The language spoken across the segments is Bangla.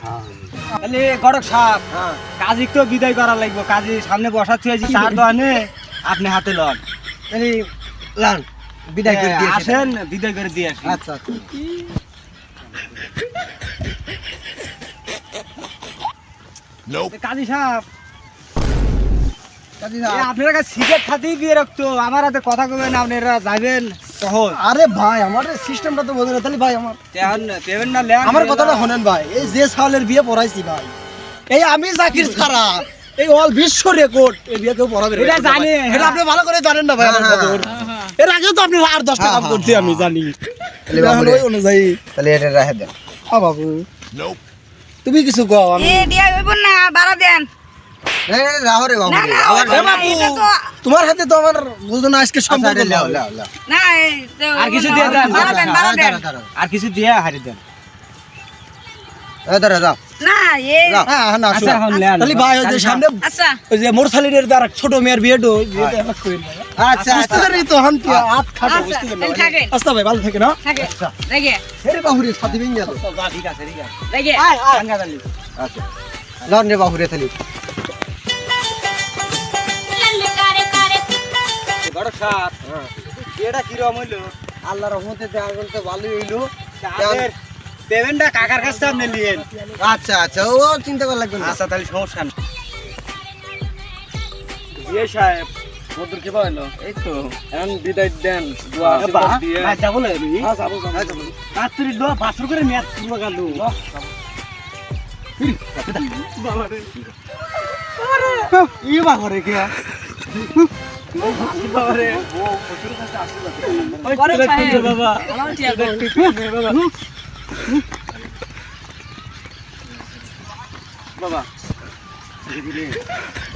তাহলে গড়ক সাহেব কাজী তো বিদায় করা লাগবে, কাজী সামনে বসাচ্ছি চার দোকানে আপনি হাতে লন। তাহলে লান বিদায় করে দিয়ে আসেন, বিদায় করে দিয়ে আসি। আচ্ছা আচ্ছা। কাজী সাহেব, আপনার কাছে সিগারেট খাতেই বিয়ে রাখতো, আমার হাতে কথা কবেন, আপনারা যাবেন সহজ। আরে ভাই আমার সিস্টেমটা তো বোঝেন। তাহলে ভাই পেবেন না লেন, আমার কথাটা শোনেন ভাই, এই যে সালের বিয়ে পড়াইছি ভাই, এই আমি জাকির ছাড়া এই অল বিশ্ব রেকর্ড এই বিয়ে কেউ পড়াবে না। এটা জানি, এটা আপনি ভালো করে জানেন না ভাই আমার খবর। এর আগে তো আপনি আর 10টা কাম করতে আমি জানি। তাহলে ওই অনুযায়ী তাহলে এটা রাখে দেন। বাবু তুমি কিছু কও। আমি এ দিয়া হইব না, বাড়া দেন। রাহো রে বাবু, না না আবার ওটা না, এটা তো তোমার হাতে তো আমার বুঝো না আজকে সম্পর্ক লাও না। লাও লাও। না এই তো আর কিছু দিয়ে দেন, বাড়া দেন, বাড়া দেন। আর কিছু দিয়ে হারি দেন। দাঁড়া দাও। না এই হ্যাঁ না আচ্ছা, এখন লেন। তাহলে ভাই ওই যে সামনে আচ্ছা ওই যে মোরসালিনের দ্বারা ছোট মেয়ের বিয়েটো বিয়েটা এখন কইল। আচ্ছা বুঝতে পারি তো হান কি হাত খাটো আচ্ছা, বুঝতে পারি না। থাকেন। আচ্ছা ভাই ভালো থাকে না। থাকে লাগে আরে বাহুরে সাথে বিন গেল। ঠিক আছে, ঠিক আছে। লাগে আচ্ছা লন রে বাবু রে তাহলে। গড়ক সাহেব, এটা কিরকম হইলো? আল্লাহর রহমতে দেখা গেল তো ভালোই হইলো। আপনার পেমেন্টটা কাকার কাছে আপনি নিয়েন। আচ্ছা আচ্ছা, ও চিন্তা করা লাগবে না। আচ্ছা, তাহলে সমস্যা নেই। বিয়ে সাহেব কত কি পাইলো? এই তো এখন বিদায় দেন, দোয়া আশীর্বাদ দিয়ে। ভাই যাব না আমি? হ্যাঁ যাব যাব। রাত্রি দোয়া 500 করে ম্যাচ পুরো গেল। বাবা রে, ই বাবা রে কে? বাবা রে, ও কত কাছে আশীর্বাদ করে। পরে পায় বাবা, আমার টিয়া বল। বাবা বাবা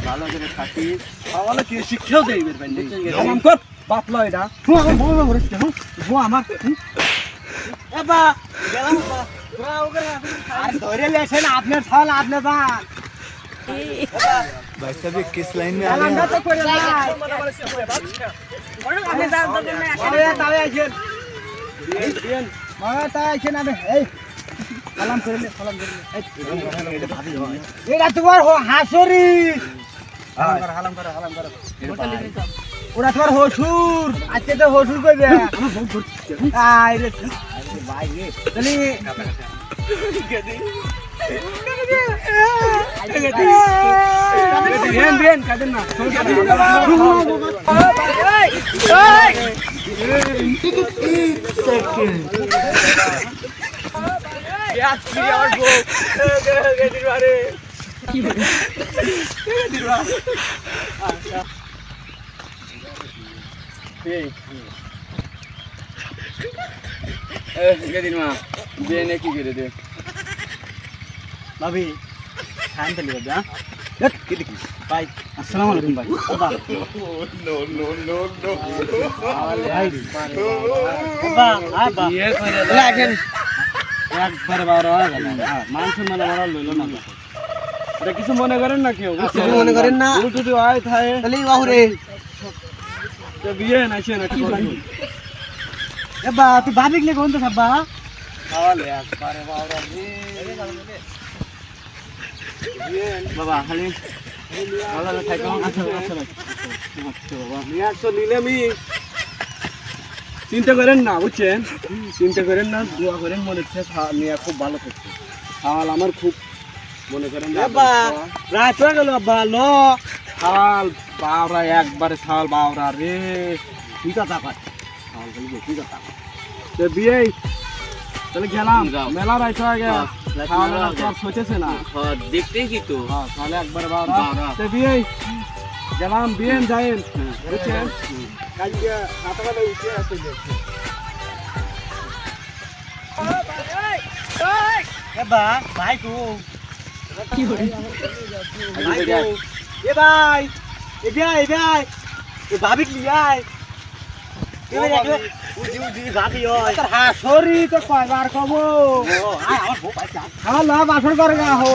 ভালো করে থাকিস, ভালো কি শিক্ষাও দেই বের পাইনি। নাম কর বাপ লয় এটা। তুই আমার বউ বউ করিস কেন? তুই আমার এবা গেলাম বা তোরা ওকে আর ধরে লেছেন আপনার ছাল আপনি বান। भाई साहब ये किस लाइन में আলাদা তো করে না। আপনি যাও তো না আরে তাই আছেন। দিন মামা তাই আছেন আমি এই সালাম করলে সালাম করলে এটা ভাবি হয়। এটা তোমার হাসুরি। হালাম করো হালাম করো। ওরা তোমার হসুর, আজকে তো হসুর কইবে। আই রে ভাই রে তাহলে গদি দেন দেন কাদেন না ভাবি খান তো লিয়ে যা কি দেখি ভাই। আসসালামু আলাইকুম ভাই। বাবা নো নো নো নো ভাই বাবা বাবা ये করে লাগেন একবার বার হয়ে গেল। মানুষ মানে মারা লইল না। এটা কিছু মনে করেন না কেউ? কিছু মনে করেন না। উল্টো যদি হয় থাকে তাহলে বাবু রে তো বিয়ে নাইছে না কি করব? এবা তুই ভাবি গলে কোন তো সাব্বা খাওয়ালে একবারে বাবা রে বাবা খালি ভালো থাকো। আচ্ছা আচ্ছা আচ্ছা বাবা নিয়ে আসো নিলে আমি চিন্তা করেন না, বুঝছেন? চিন্তা করেন না, দোয়া করেন মনে হচ্ছে নিয়ে খুব ভালো থাকছে। হাল আমার খুব মনে করেন বাবা রাত হয়ে গেল বাবা লো হাল বাবরা একবারে ছাল বাবরা রে ঠিক আছে কাজ হাল বলবো ঠিক আছে তো বিয়ে তাহলে গেলাম মেলা রাইত হয়ে গেল তাহলে আর সোচেছে না দেখতেই কি তো হ্যাঁ তাহলে একবার বাবরা তো বিয়ে গেলাম বিয়ে যাইন বুঝছেন কালকে সকালে উঠে আসতে এবা ভাই কো কি হরে ভাই কো এ ভাই এ ভাই এ ভাই এ ভাবি কি ভাই এ ভাই উজি উজি ভাবি হয় তোর হাসরি তো কয়বার কবো ও আয় আমার বউ পাইছা হালা বাসর করে না হো